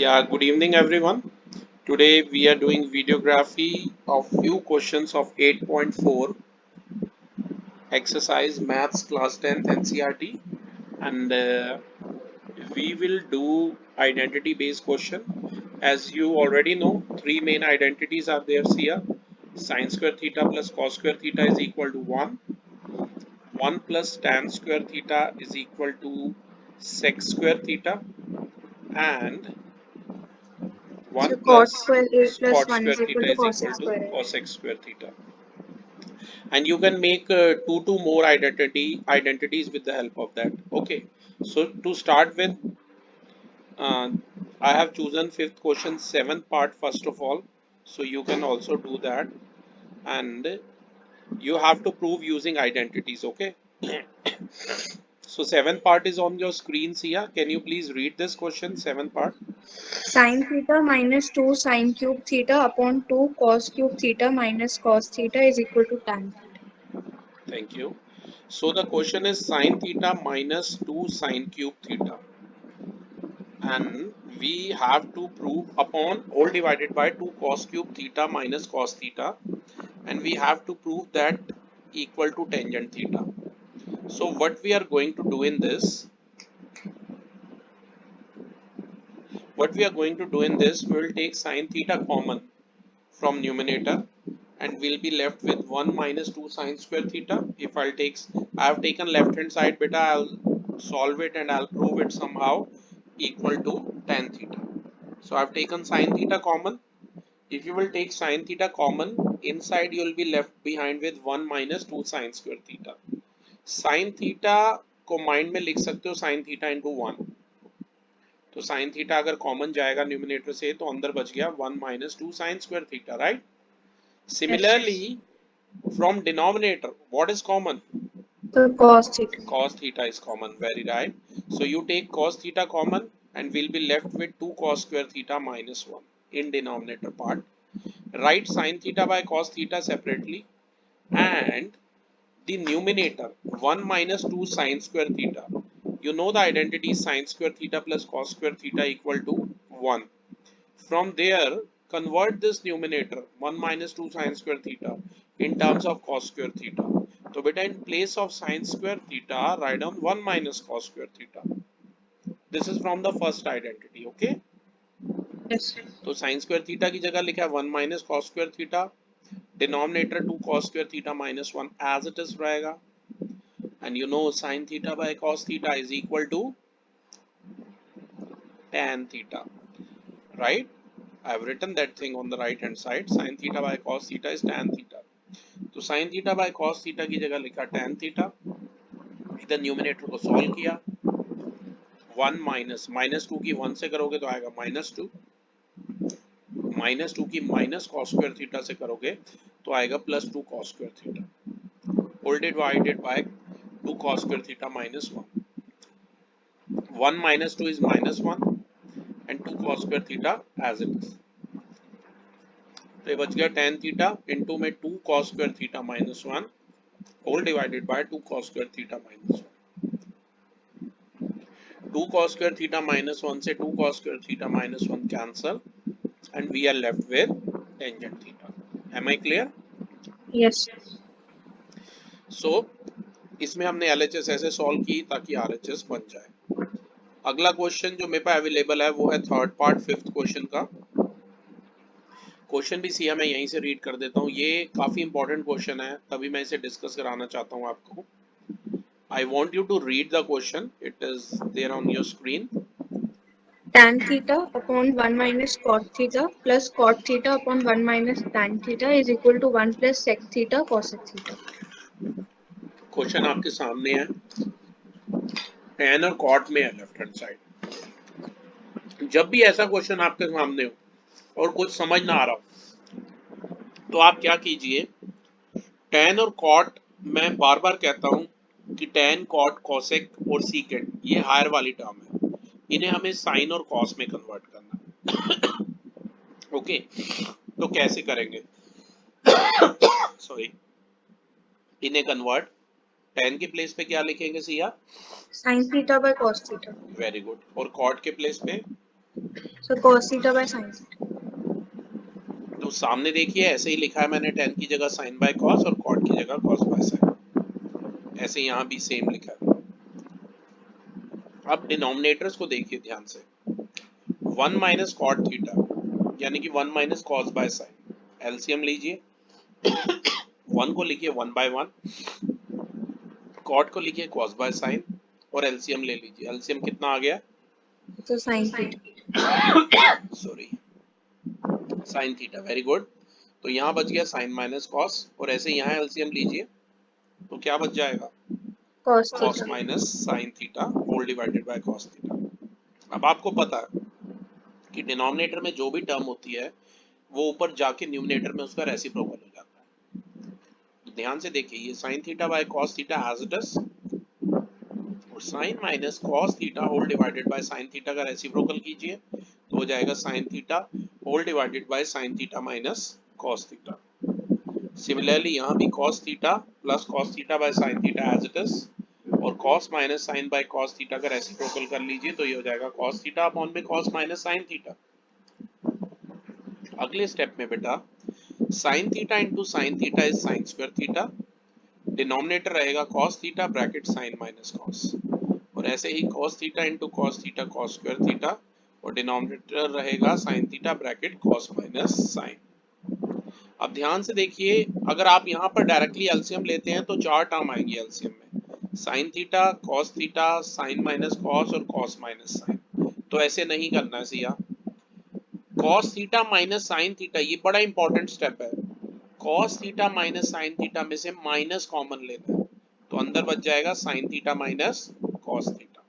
Yeah, good evening everyone. Today we are doing videography of few questions of 8.4 exercise maths class 10th NCERT, and we will do identity based question. As you already know, three main identities are there here. Sin square theta plus cos square theta is equal to 1. 1 plus tan square theta is equal to sec square theta, and So 1 cot plus square A plus cot 1 square is equal theta to is cosec equal to square A. cosec square theta. And you can make two more identities with the help of that. Okay, so to start with, uh, I have chosen fifth question, seventh part first of all, so you can also do that, and you have to prove using identities. Okay, so seventh part is on your screens here. Can you please read this question, seventh part? Sin theta minus 2 sin cube theta upon 2 cos cube theta minus cos theta is equal to tan theta. Thank you. So the question is sin theta minus 2 sin cube theta, and we have to prove upon all divided by 2 cos cube theta minus cos theta, and we have to prove that equal to tangent theta. So what we are going to do in this, we will take sin theta common from numerator, and we'll be left with 1 minus 2 sin square theta. If I have taken left hand side beta, I'll solve it and I'll prove it somehow equal to tan theta. So I've taken sin theta common. If you will take sin theta common, inside you will be left behind with 1 minus 2 sin square theta. Sin theta को mind में लिख सकते हो sin theta into 1. तो sin theta अगर common जाएगा numerator से तो अंदर बच गया 1 minus 2 sin square theta, right? Yes. Similarly, from denominator, what is common? So cos theta. Cos theta is common, very right. So you take cos theta common and we'll be left with 2 cos square theta minus 1 in denominator part. Write sin theta by cos theta separately, and the numerator 1 minus 2 sin square theta. You know the identity is sin square theta plus cos square theta equal to 1. From there, convert this numerator 1 minus 2 sin square theta in terms of cos square theta. So beta, in place of sin square theta, write down 1 minus cos square theta. This is from the first identity. Okay, Yes. तो sin square theta की जगह लिखा है 1 minus cos square theta, denominator 2 cos square theta minus 1 as it is रहेगा, and you know sin theta by cos theta is equal to tan theta, right? I have written that thing on the right hand side. Sin theta by cos theta is tan theta. तो sin theta by cos theta की जगह लिखा tan theta. इधर numerator को solve किया, 1 minus 2 की 1 से करोगे तो आएगा -2, -2 की माइनस cos square theta से करोगे तो आएगा +2 cos square theta, whole divided by 2 cos square theta minus 1. 1 minus 2 is -1 and 2 cos square theta as it is. तो ये बच गया tan theta into में 2 cos square theta minus 1 whole divided by 2 cos square theta minus 1. 2 cos square theta minus 1 से 2 cos square theta minus 1 cancel, and we are left with tangent theta. Am I clear? Yes. So इसमें हमने LHS ऐसे solve की ताकि RHS बन जाए. अगला question जो मेरे पास अवेलेबल है वो है थर्ड पार्ट फिफ्थ क्वेश्चन का. क्वेश्चन भी सिया मैं यहीं से रीड कर देता हूँ. ये काफी इंपॉर्टेंट क्वेश्चन है, तभी मैं इसे डिस्कस कराना चाहता हूँ आपको. I want you to read the question. It is there on your screen. Tan theta upon 1 minus cot theta plus cot theta upon 1 minus tan theta is equal to 1 plus sec theta cosec theta. Question आपके सामने है, tan और cot में है left hand side. जब भी ऐसा question आपके सामने हो और कुछ समझ ना आ रहा हो तो आप क्या कीजिए, tan और cot, मैं बार बार कहता हूं कि tan, cot, cosec और secant ये हायर वाली टर्म है, इन्हें हमें sin और cos में कन्वर्ट करना है. ओके, तो कैसे करेंगे? सॉरी, इन्हें कन्वर्ट, tan के प्लेस पे क्या लिखेंगे Siya? Sin theta by cos theta. Very good. और cot के प्लेस पे So cos theta by sin theta. तो सामने देखिए ऐसे ही लिखा है मैंने, tan की जगह sin बाय cos और cot की जगह cos बाय sin, ऐसे यहाँ भी सेम लिखा है। अब डिनोमिनेटर्स को देखिए ध्यान से, 1 माइनस कॉट थीटा यानी कि 1 minus cos by sign, LCM लीजिए, 1 को लिखिए 1 बाय 1, कॉट को लिखिए कॉस बाय साइन और एलसीएम ले लीजिए। एलसीएम कितना आ गया? So sin theta. Sorry, sine theta, very good. तो यहाँ बच गया साइन माइनस कॉस और ऐसे यहाँ एलसीएम लीजिए तो क्या बच जाएगा? Cos cos theta. Minus sine theta whole divided by cos theta. अब आपको पता है कि डिनोमिनेटर में जो भी टर्म होती है वो ऊपर जाके न्यूमिनेटर में उसका रेसिप्रोकल हो जाता है। तो ध्यान से देखिए, ये sine theta by cos theta as it is, और sine minus cos theta whole divided by sine theta का रेसिप्रोकल कीजिए तो हो जाएगा sine theta whole divided by sine theta minus cos theta. Similarly यहाँ भी cos theta plus cos theta by sine theta as it is, और cos minus sine by cos theta का reciprocal कर लीजिए तो ये हो जाएगा cos थीटा अपॉन में cos माइनस साइन थीटा। अगले स्टेप में बेटा sin theta into sine theta is sine square theta, denominator रहेगा cos theta bracket sin minus cos, और ऐसे ही cos theta into cos theta cos square theta, और denominator रहेगा sin theta bracket cos minus sin। अब ध्यान से देखिए, अगर आप यहाँ पर डायरेक्टली एलसीएम लेते हैं तो चार टर्म आएंगी एलसीएम में, sin theta cos theta sin minus cos और cos माइनस sin। तो ऐसे नहीं करना है Siya, cos theta minus sin theta ये बड़ा इंपॉर्टेंट स्टेप है, cos theta minus sin theta में से माइनस कॉमन लेना है तो अंदर बच जाएगा sin theta minus cos theta,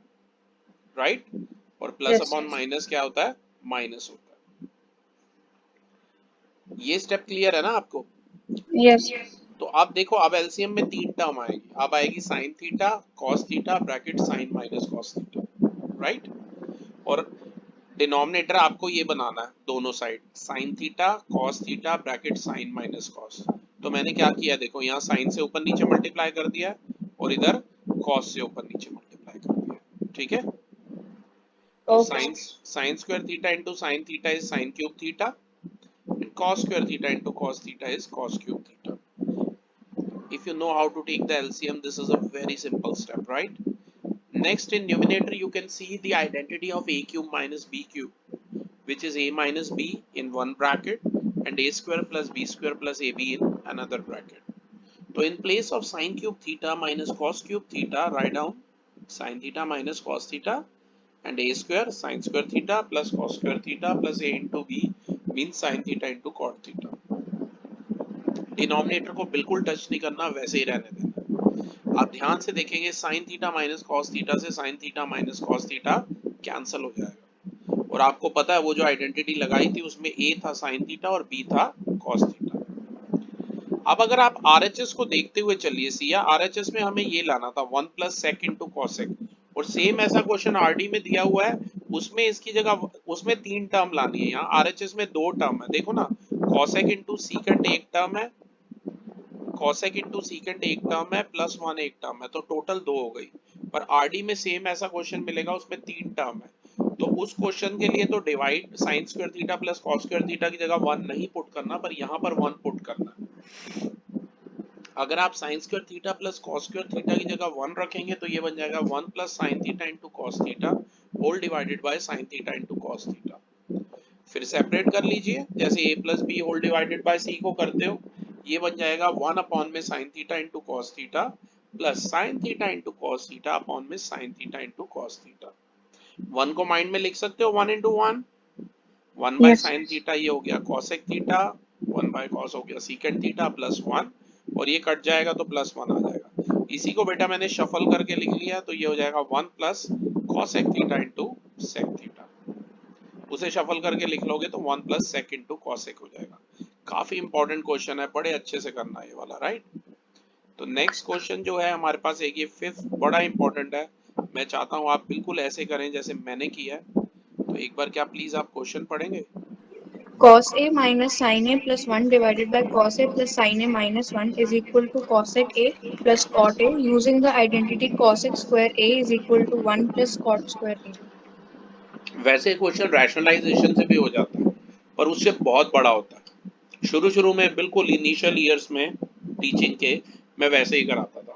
right, और प्लस Yes. अपॉन माइनस क्या होता है? माइनस होता है। ये स्टेप क्लियर है ना आपको? Yes. तो अब देखो, अब एलसीएम में तीन टर्म आएगी, अब आएगी sin theta cos theta bracket sin minus cos theta, right, और डिनोमिनेटर आपको ये बनाना है दोनों side sin theta cos theta bracket sin minus cos। तो मैंने क्या किया, देखो यहाँ sin से ऊपर नीचे मल्टीप्लाई कर दिया और इधर cos से ऊपर नीचे मल्टीप्लाई कर दिया, ठीक है। तो Okay. sin square theta into sine theta is sin cube theta, cos square theta into cos theta is cos cube theta. If you know how to take the LCM, this is a very simple step, right? Next, in numerator you can see the identity of a cube minus b cube, which is a minus b in one bracket and a square plus b square plus ab in another bracket. So in place of sin cube theta minus cos cube theta, write down sin theta minus cos theta and a square sin square theta plus cos square theta plus a into b means sin theta into cot theta. Denominator को बिल्कुल touch नहीं करना, वैसे ही रहने देना। आप ध्यान से देखेंगे sin theta minus cos theta से sin theta minus cos theta cancel हो जाएगा, और आपको पता है वो जो आइडेंटिटी लगाई थी उसमें a था sin थीटा और b था cos थीटा। अब अगर आप RHS को देखते हुए चलिए सिया, RHS में हमें ये लाना था 1 प्लस sec इंटू cosec, और सेम ऐसा क्वेश्चन RD में दिया हुआ है, उसमें इसकी जगह उसमें तीन टर्म लानी है, यहाँ RHS में दो टर्म है, देखो ना, cosec इंटू secant एक टर्म है, cosec इंटू सीकेंट एक टर्म है, प्लस वन एक टर्म है, तो टोटल दो हो गई। पर आरडी में सेम ऐसा क्वेश्चन मिलेगा, उसमें तीन टर्म है, तो उस क्वेश्चन के लिए तो divide sign square theta plus cos square theta की जगह वन नहीं पुट करना, पर यहाँ पर वन पुट करना है। अगर आप sine square theta plus cos square theta की जगह वन रखेंगे तो ये बन जाएगा one plus sine theta into cos theta whole divided by sine theta into cos theta. फिर सेपरेट कर लीजिए, जैसे a plus B whole divided by C को करते हो, ये बन जाएगा वन अपॉन में sine theta into cos theta plus sine theta into cos theta upon में sine theta into cos theta. One को माइंड में लिख सकते हो, one into one, one by Yes. Sine theta ये हो गया cosec theta, one by cos हो गया सीकेंड थीटा प्लस वन, और ये कट जाएगा तो प्लस वन आ जाएगा। इसी को बेटा मैंने शफल करके लिख लिया, तो ये हो जाएगा one plus cosec theta into sec theta, उसे शफल करके लिख लोगे तो one plus sec into cosec हो जाएगा। काफी इंपॉर्टेंट क्वेश्चन है, बड़े अच्छे से करना है ये वाला, राइट। तो नेक्स्ट क्वेश्चन जो है हमारे पास एक, ये फिफ्थ बड़ा इंपॉर्टेंट है, मैं चाहता हूँ आप बिल्कुल ऐसे करें जैसे मैंने किया है। तो एक बार क्या प्लीज आप क्वेश्चन पढ़ेंगे? Cos A minus sin A plus 1 divided by cos A plus sin A minus 1 is equal to cosec A plus cot A using the identity cosec square A is equal to 1 plus cot square A. वैसे question rationalisation से भी हो जाता है, पर उससे बहुत बड़ा होता है। शुरू शुरू में बिल्कुल इनिशियल ईयर्स में टीचिंग के मैं वैसे ही कराता था।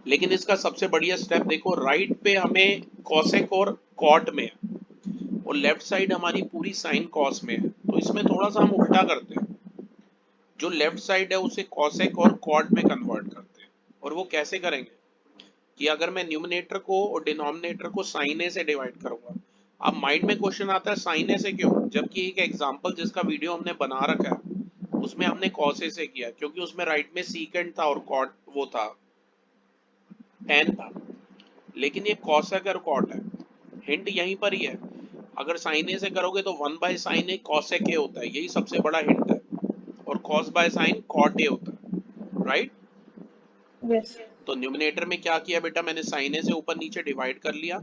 लेकिन इसका सबसे बढ़िया स्टेप देखो, राइट पे हमें कॉसेक और कॉट में है और लेफ्ट साइड हमारी पूरी साइन कॉस में है, तो इसमें थोड़ा सा हम उल्टा करते हैं। जो लेफ्ट साइड है उसे कॉसेक और कॉट में कन्वर्ट करते हैं। और वो कैसे करेंगे कि अगर मैं न्यूमिनेटर को और डिनोमिनेटर को साइन ए से डिवाइड करूंगा। अब माइंड में क्वेश्चन आता है साइन ए से क्यों, जबकि एक एग्जांपल जिसका वीडियो हमने बना रखा है उसमें हमने कॉस ए से किया, क्योंकि उसमें राइट में सीकेंट था और कॉट वो था टेन था। लेकिन ये कॉसेक और कॉट है, हिंट यहीं पर ही है। अगर साइन ए से करोगे तो one by sine a cosec a होता है, यही सबसे बड़ा हिंट है। और cos by sine cot a होता है, राइट। Yes. तो न्यूमिनेटर में क्या किया बेटा, मैंने साइन ए से ऊपर नीचे डिवाइड कर लिया,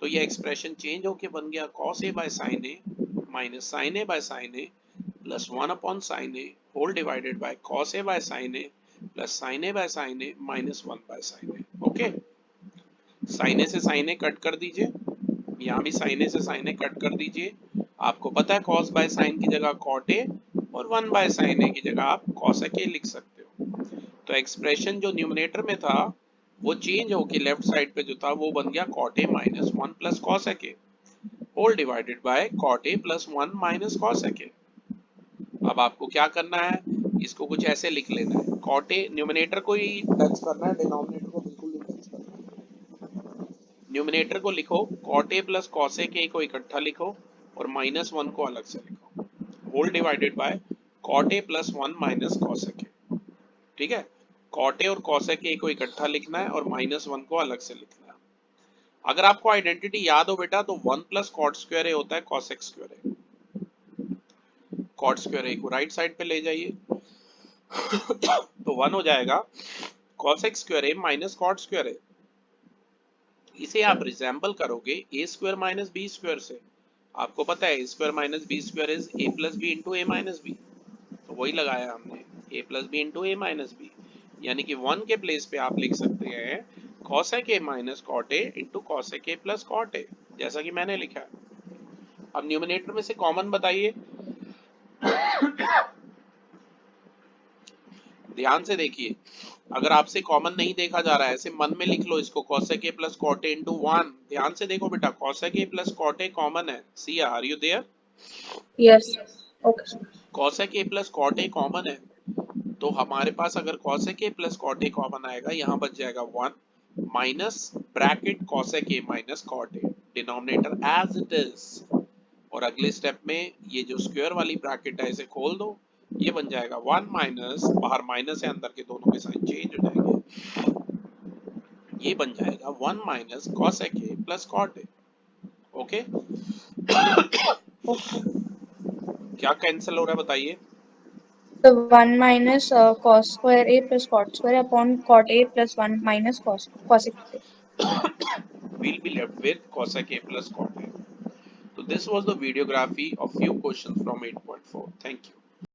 तो ये एक्सप्रेशन चेंज होके बन गया cos A by sine A minus sine A by sine A plus one upon sine A whole divided by cos A by sine A plus sine A by sine A minus one by sine A. Okay, sine A से sine ए cut कर दीजिए, यहाँ भी sign A से sine ए cut कर दीजिए। आपको पता है कॉस बाय साइन की जगह कॉट ए और वन बाय साइन ए की जगह आप कॉसेक ए लिख सकते हो। तो एक्सप्रेशन जो न्यूमिनेटर में था वो चेंज होके लेफ्ट साइड पे जो था वो बन गया cot a minus one plus cosec a whole divided by cot a plus one minus cosec a. अब आपको क्या करना है, इसको कुछ ऐसे लिख लेना है, कॉट ए न्यूमिनेटर को ही टच करना है, डिनोमिनेटर को बिल्कुल नहीं टच करना। न्यूमिनेटर को लिखो cot a plus cosec a को इकट्ठा लिखो और माइनस वन को अलग से लिखो, whole divided by cot a plus one minus cosec a. ठीक है, कॉट ए और कॉसेक ए को इकट्ठा लिखना है और माइनस वन को अलग से लिखना है। अगर आपको आइडेंटिटी याद हो बेटा तो वन प्लस कॉट स्क्वायर ए होता है कॉसेक स्क्वायर ए। कॉट स्क्वायर ए को राइट साइड पे ले जाइए तो वन हो जाएगा cosec square A minus cot square A. इसे आप रिजेंबल करोगे A square minus B square से। आपको पता है A square minus B square is A plus B into A minus B, तो वही लगाया हमने, A plus B into A minus B. यानी कि वन के प्लेस पे आप लिख सकते हैं cosec a minus cot a into cosec a plus cot a, जैसा कि मैंने लिखा है। अब न्यूमिनेटर में से कॉमन बताइए, ध्यान से देखिए। अगर आपसे कॉमन नहीं देखा जा रहा है ऐसे मन में लिख लो इसको, cosec a plus cot a into one. ध्यान से देखो बेटा, cosec a plus cot a common है। Siya, are you there? Yes. Okay. cosec a plus cot a common है, तो हमारे पास अगर cosec a plus cot a common आएगा, यहाँ बच जाएगा one minus bracket cosec a minus cot a, denominator as it is. और अगले स्टेप में ये जो स्क्वायर वाली ब्रैकेट है इसे खोल दो, ये बन जाएगा वन माइनस, बाहर माइनस है अंदर के दोनों के साइन चेंज हो जाएंगे, ये बन जाएगा one minus cosec a plus cot a. Okay, Okay. क्या कैंसिल हो रहा है बताइए? So 1 minus cos square a plus cot square upon cot a plus 1 minus cosec a. We'll be left with cosec a plus cot a. So this was the videography of few questions from 8.4. Thank you.